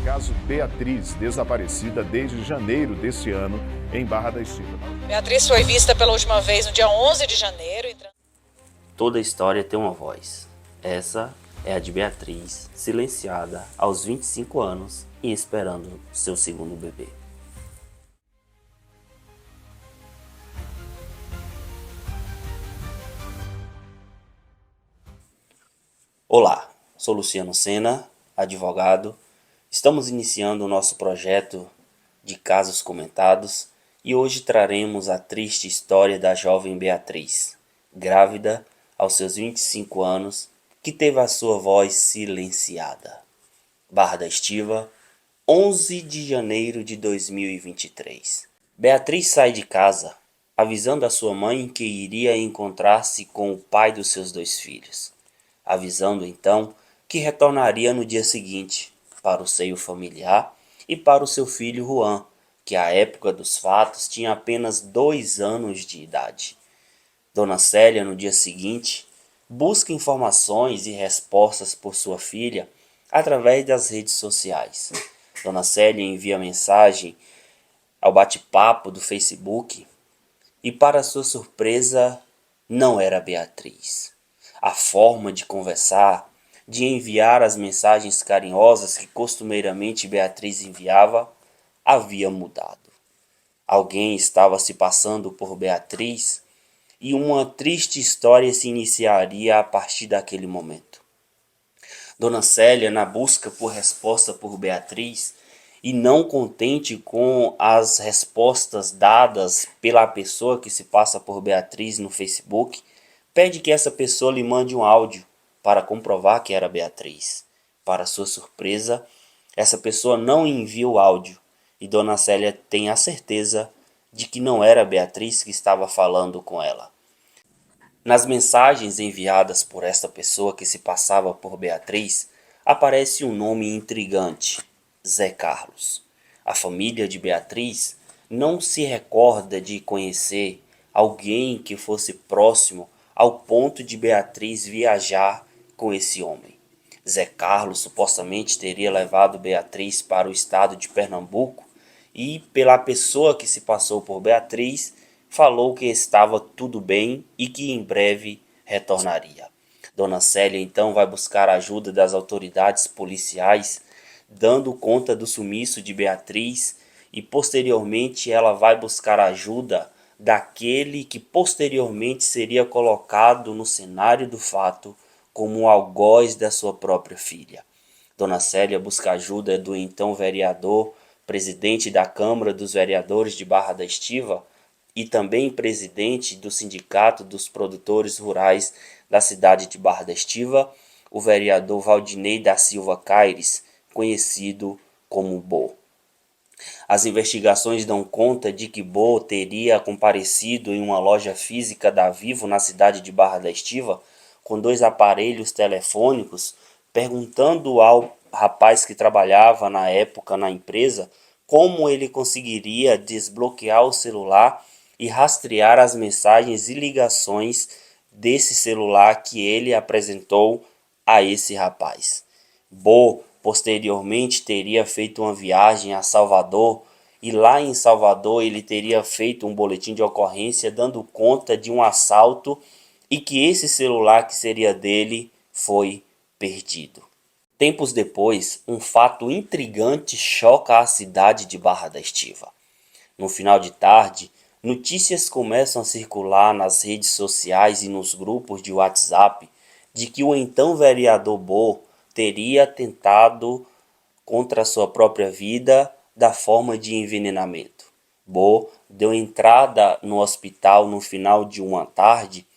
caso Beatriz, desaparecida desde janeiro deste ano em Barra da Estiva. Beatriz foi vista pela última vez no dia 11 de janeiro. Toda história tem uma voz. Essa é a de Beatriz, silenciada aos 25 anos e esperando seu segundo bebê. Olá, sou Luciano Sena, advogado. Estamos iniciando o nosso projeto de casos comentados e hoje traremos a triste história da jovem Beatriz, grávida aos seus 25 anos, que teve a sua voz silenciada. Barra da Estiva, 11 de janeiro de 2023. Beatriz sai de casa, avisando a sua mãe que iria encontrar-se com o pai dos seus 2 filhos, avisando então que retornaria no dia seguinte para o seio familiar e para o seu filho Juan, que à época dos fatos tinha apenas 2 anos de idade. Dona Célia, no dia seguinte, busca informações e respostas por sua filha através das redes sociais. Dona Célia envia mensagem ao bate-papo do Facebook e, para sua surpresa, não era Beatriz. A forma de conversar, de enviar as mensagens carinhosas que costumeiramente Beatriz enviava, havia mudado. Alguém estava se passando por Beatriz e uma triste história se iniciaria a partir daquele momento. Dona Célia, na busca por resposta por Beatriz e não contente com as respostas dadas pela pessoa que se passa por Beatriz no Facebook, pede que essa pessoa lhe mande um áudio para comprovar que era Beatriz. Para sua surpresa, essa pessoa não envia o áudio e Dona Célia tem a certeza de que não era Beatriz que estava falando com ela. Nas mensagens enviadas por esta pessoa que se passava por Beatriz, aparece um nome intrigante: Zé Carlos. A família de Beatriz não se recorda de conhecer alguém que fosse próximo ao ponto de Beatriz viajar com esse homem. Zé Carlos supostamente teria levado Beatriz para o estado de Pernambuco e, pela pessoa que se passou por Beatriz, falou que estava tudo bem e que em breve retornaria. Dona Célia então vai buscar a ajuda das autoridades policiais, dando conta do sumiço de Beatriz, e posteriormente ela vai buscar a ajuda daquele que posteriormente seria colocado no cenário do fato como o algoz da sua própria filha. Dona Célia busca ajuda do então vereador, presidente da Câmara dos Vereadores de Barra da Estiva e também presidente do Sindicato dos Produtores Rurais da cidade de Barra da Estiva, o vereador Valdinei da Silva Caires, conhecido como Bo. As investigações dão conta de que Bo teria comparecido em uma loja física da Vivo na cidade de Barra da Estiva com 2 aparelhos telefônicos, perguntando ao rapaz que trabalhava na época na empresa como ele conseguiria desbloquear o celular e rastrear as mensagens e ligações desse celular que ele apresentou a esse rapaz. Bo posteriormente teria feito uma viagem a Salvador e lá em Salvador ele teria feito um boletim de ocorrência dando conta de um assalto e que esse celular que seria dele foi perdido. Tempos depois, um fato intrigante choca a cidade de Barra da Estiva. No final de tarde, notícias começam a circular nas redes sociais e nos grupos de WhatsApp de que o então vereador Bo teria tentado contra sua própria vida da forma de envenenamento. Bo deu entrada no hospital no final de uma tarde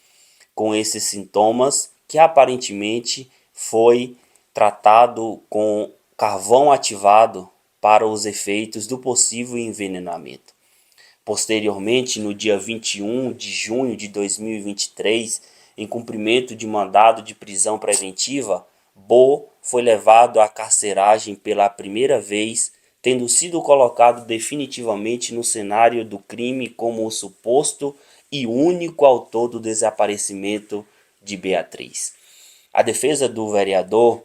com esses sintomas que aparentemente foi tratado com carvão ativado para os efeitos do possível envenenamento. Posteriormente, no dia 21 de junho de 2023, em cumprimento de mandado de prisão preventiva, Bo foi levado à carceragem pela primeira vez, tendo sido colocado definitivamente no cenário do crime como o suposto e único autor do desaparecimento de Beatriz. A defesa do vereador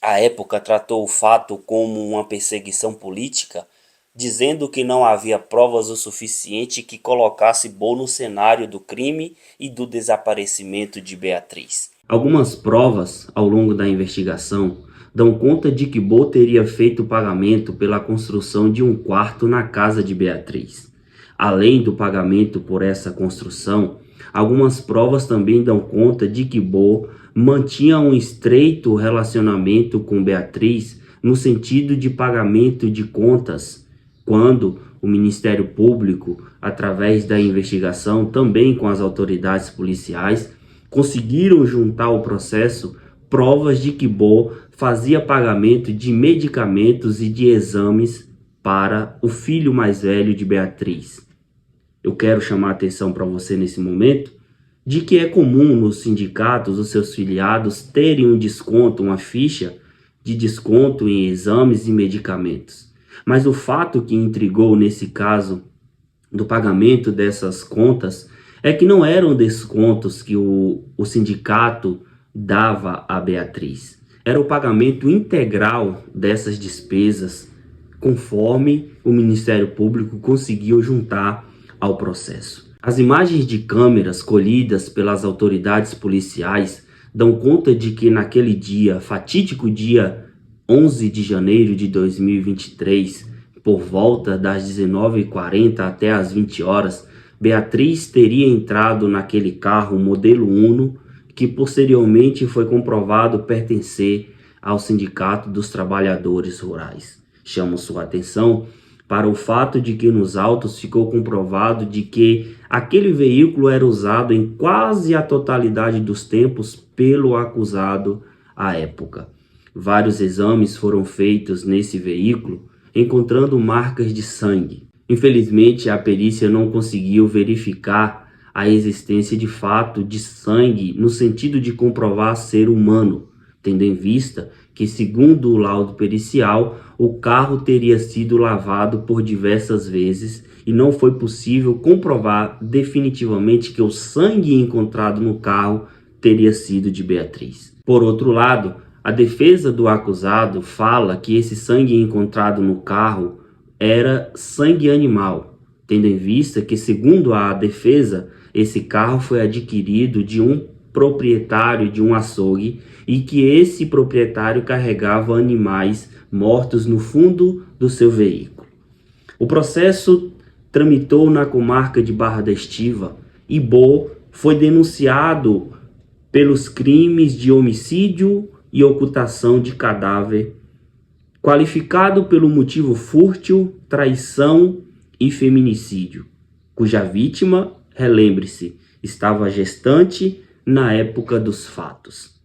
à época tratou o fato como uma perseguição política, dizendo que não havia provas o suficiente que colocasse Bo no cenário do crime e do desaparecimento de Beatriz. Algumas provas ao longo da investigação dão conta de que Bo teria feito o pagamento pela construção de um quarto na casa de Beatriz. Além do pagamento por essa construção, algumas provas também dão conta de que Bo mantinha um estreito relacionamento com Beatriz no sentido de pagamento de contas, quando o Ministério Público, através da investigação, também com as autoridades policiais, conseguiram juntar ao processo provas de que Bo fazia pagamento de medicamentos e de exames para o filho mais velho de Beatriz. Eu quero chamar a atenção para você nesse momento de que é comum nos sindicatos os seus filiados terem um desconto, uma ficha de desconto em exames e medicamentos. Mas o fato que intrigou nesse caso do pagamento dessas contas é que não eram descontos que o sindicato dava a Beatriz. Era o pagamento integral dessas despesas, conforme o Ministério Público conseguiu juntar ao processo. As imagens de câmeras colhidas pelas autoridades policiais dão conta de que naquele dia, fatídico dia 11 de janeiro de 2023, por volta das 19h40 até as 20 horas, Beatriz teria entrado naquele carro modelo Uno, que posteriormente foi comprovado pertencer ao Sindicato dos Trabalhadores Rurais. Chamo sua atenção para o fato de que nos autos ficou comprovado de que aquele veículo era usado em quase a totalidade dos tempos pelo acusado à época. Vários exames foram feitos nesse veículo, encontrando marcas de sangue. Infelizmente, a perícia não conseguiu verificar a existência de fato de sangue no sentido de comprovar ser humano, tendo em vista que, segundo o laudo pericial, o carro teria sido lavado por diversas vezes e não foi possível comprovar definitivamente que o sangue encontrado no carro teria sido de Beatriz. Por outro lado, a defesa do acusado fala que esse sangue encontrado no carro era sangue animal, tendo em vista que, segundo a defesa, esse carro foi adquirido de um proprietário de um açougue e que esse proprietário carregava animais mortos no fundo do seu veículo. O processo tramitou na comarca de Barra da Estiva e Bo foi denunciado pelos crimes de homicídio e ocultação de cadáver, qualificado pelo motivo fúrtil, traição e feminicídio, cuja vítima, relembre-se, estava gestante na época dos fatos.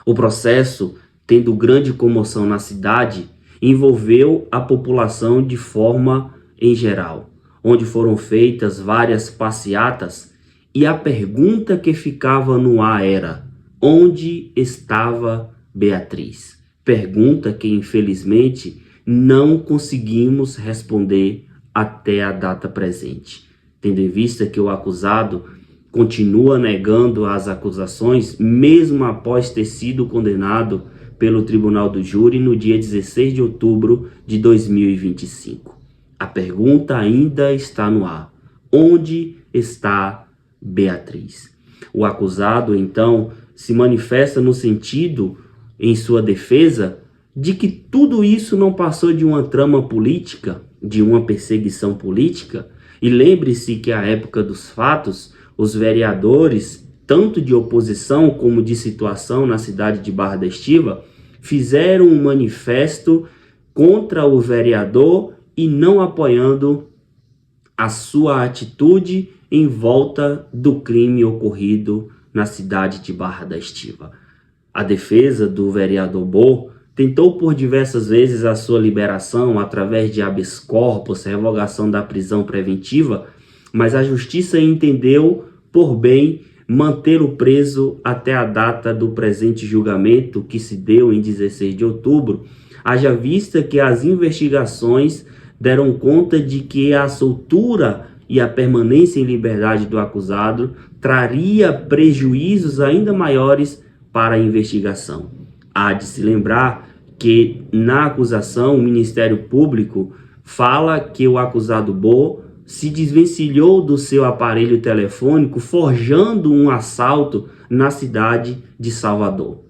O processo, tendo grande comoção na cidade, envolveu a população de forma em geral, onde foram feitas várias passeatas e a pergunta que ficava no ar era: onde estava Beatriz? Pergunta que, infelizmente, não conseguimos responder até a data presente, tendo em vista que o acusado continua negando as acusações, mesmo após ter sido condenado pelo Tribunal do Júri no dia 16 de outubro de 2025. A pergunta ainda está no ar: onde está Beatriz? O acusado, então, se manifesta no sentido, em sua defesa, de que tudo isso não passou de uma trama política, de uma perseguição política. E lembre-se que à época dos fatos, os vereadores, tanto de oposição como de situação na cidade de Barra da Estiva, fizeram um manifesto contra o vereador e não apoiando a sua atitude em volta do crime ocorrido na cidade de Barra da Estiva. A defesa do vereador Bo tentou por diversas vezes a sua liberação através de habeas corpus, revogação da prisão preventiva, mas a justiça entendeu por bem mantê-lo preso até a data do presente julgamento, que se deu em 16 de outubro, haja vista que as investigações deram conta de que a soltura e a permanência em liberdade do acusado traria prejuízos ainda maiores para a investigação. Há de se lembrar que na acusação o Ministério Público fala que o acusado Bo se desvencilhou do seu aparelho telefônico forjando um assalto na cidade de Salvador.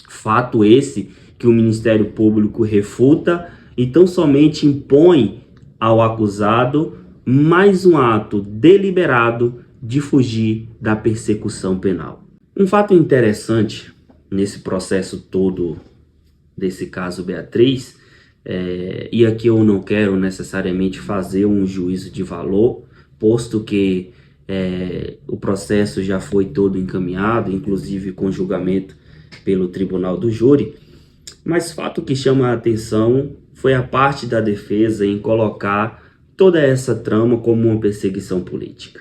Fato esse que o Ministério Público refuta e tão somente impõe ao acusado mais um ato deliberado de fugir da persecução penal. Um fato interessante nesse processo todo desse caso Beatriz, e aqui eu não quero necessariamente fazer um juízo de valor, posto que o processo já foi todo encaminhado, inclusive com julgamento pelo Tribunal do Júri, mas fato que chama a atenção foi a parte da defesa em colocar toda essa trama como uma perseguição política.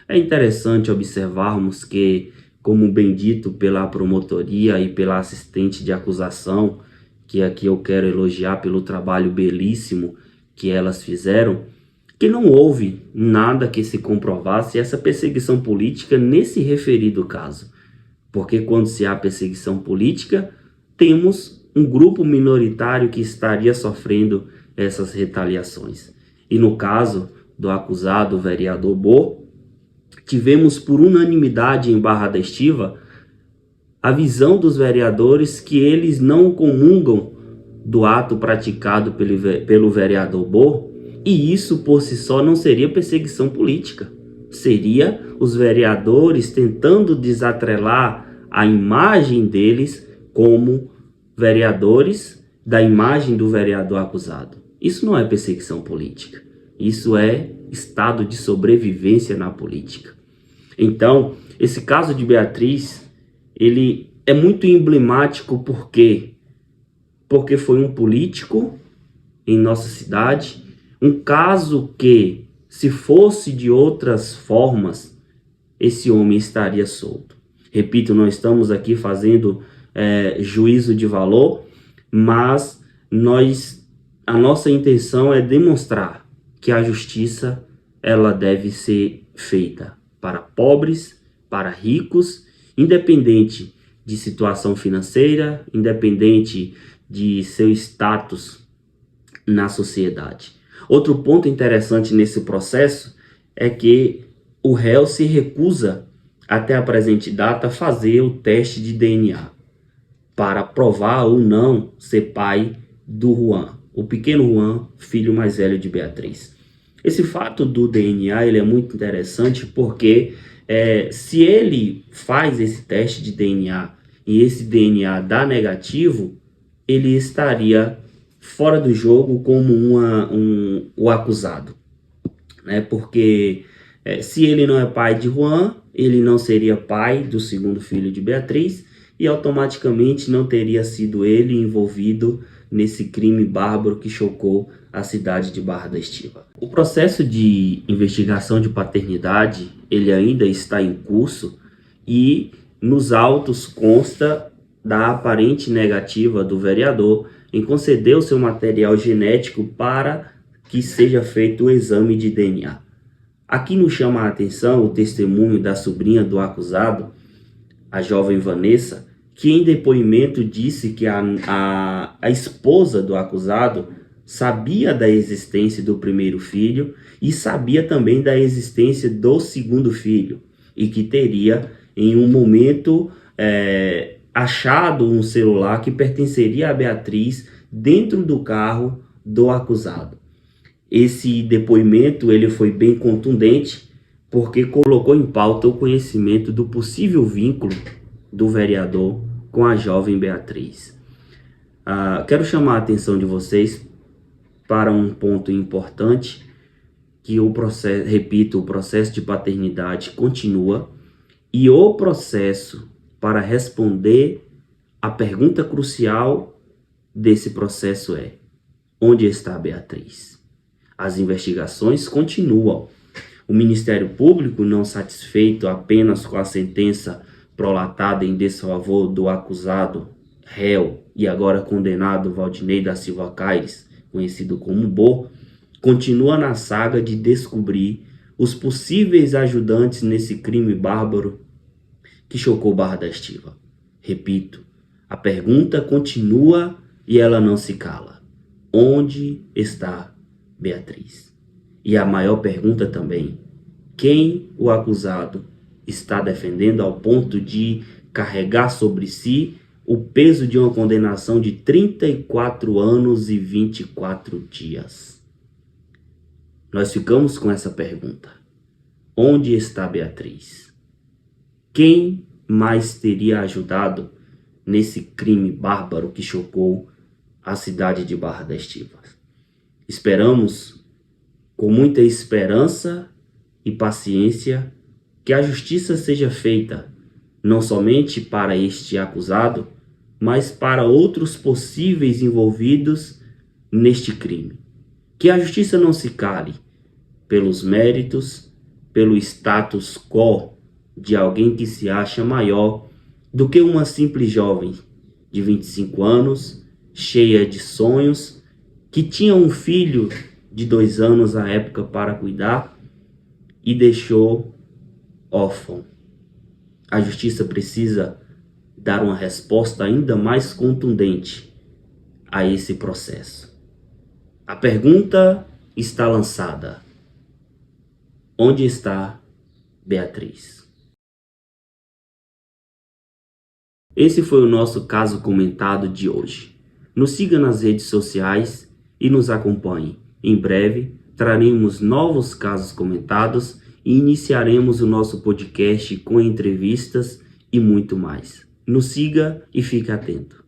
É interessante observarmos que, como bem dito pela promotoria e pela assistente de acusação, que aqui eu quero elogiar pelo trabalho belíssimo que elas fizeram, que não houve nada que se comprovasse essa perseguição política nesse referido caso. Porque quando se há perseguição política, temos um grupo minoritário que estaria sofrendo essas retaliações. E no caso do acusado vereador Bo, tivemos por unanimidade em Barra da Estiva a visão dos vereadores que eles não comungam do ato praticado pelo vereador Bo, e isso por si só não seria perseguição política. Seria os vereadores tentando desatrelar a imagem deles como vereadores da imagem do vereador acusado. Isso não é perseguição política. Isso é estado de sobrevivência na política. Então, esse caso de Beatriz, ele é muito emblemático porque foi um político em nossa cidade, um caso que, se fosse de outras formas, esse homem estaria solto. Repito, não estamos aqui fazendo juízo de valor, mas a nossa intenção é demonstrar que a justiça ela deve ser feita para pobres, para ricos, independente de situação financeira, independente de seu status na sociedade. Outro ponto interessante nesse processo é que o réu se recusa, até a presente data, a fazer o teste de DNA para provar ou não ser pai do Juan, o pequeno Juan, filho mais velho de Beatriz. Esse fato do DNA ele é muito interessante porque se ele faz esse teste de DNA e esse DNA dá negativo, ele estaria fora do jogo como o acusado, né? Porque se ele não é pai de Juan, ele não seria pai do segundo filho de Beatriz e automaticamente não teria sido ele envolvido nesse crime bárbaro que chocou a cidade de Barra da Estiva. O processo de investigação de paternidade ele ainda está em curso e nos autos consta da aparente negativa do vereador em conceder o seu material genético para que seja feito o exame de DNA. Aqui nos chama a atenção o testemunho da sobrinha do acusado, a jovem Vanessa, que em depoimento disse que a esposa do acusado sabia da existência do primeiro filho e sabia também da existência do segundo filho e que teria em um momento achado um celular que pertenceria a Beatriz dentro do carro do acusado. Esse depoimento ele foi bem contundente porque colocou em pauta o conhecimento do possível vínculo do vereador com a jovem Beatriz. Quero chamar a atenção de vocês para um ponto importante, que o processo de paternidade continua e o processo para responder a pergunta crucial desse processo é: onde está a Beatriz? As investigações continuam. O Ministério Público, não satisfeito apenas com a sentença prolatada em desfavor do acusado, réu e agora condenado Valdinei da Silva Caires, conhecido como Bo, continua na saga de descobrir os possíveis ajudantes nesse crime bárbaro que chocou Barra da Estiva. Repito, A pergunta continua e ela não se cala. Onde está Beatriz? E a maior pergunta também: quem o acusado está defendendo ao ponto de carregar sobre si o peso de uma condenação de 34 anos e 24 dias? Nós ficamos com essa pergunta. Onde está Beatriz? Quem mais teria ajudado nesse crime bárbaro que chocou a cidade de Barra da Estiva? Esperamos, com muita esperança e paciência, que a justiça seja feita, não somente para este acusado, mas para outros possíveis envolvidos neste crime. Que a justiça não se cale pelos méritos, pelo status quo de alguém que se acha maior do que uma simples jovem de 25 anos, cheia de sonhos, que tinha um filho de 2 anos à época para cuidar e deixou órfão. A justiça precisa dar uma resposta ainda mais contundente a esse processo. A pergunta está lançada: onde está Beatriz? Esse foi o nosso caso comentado de hoje. Nos siga nas redes sociais e nos acompanhe. Em breve traremos novos casos comentados e iniciaremos o nosso podcast com entrevistas e muito mais. Nos siga e fique atento.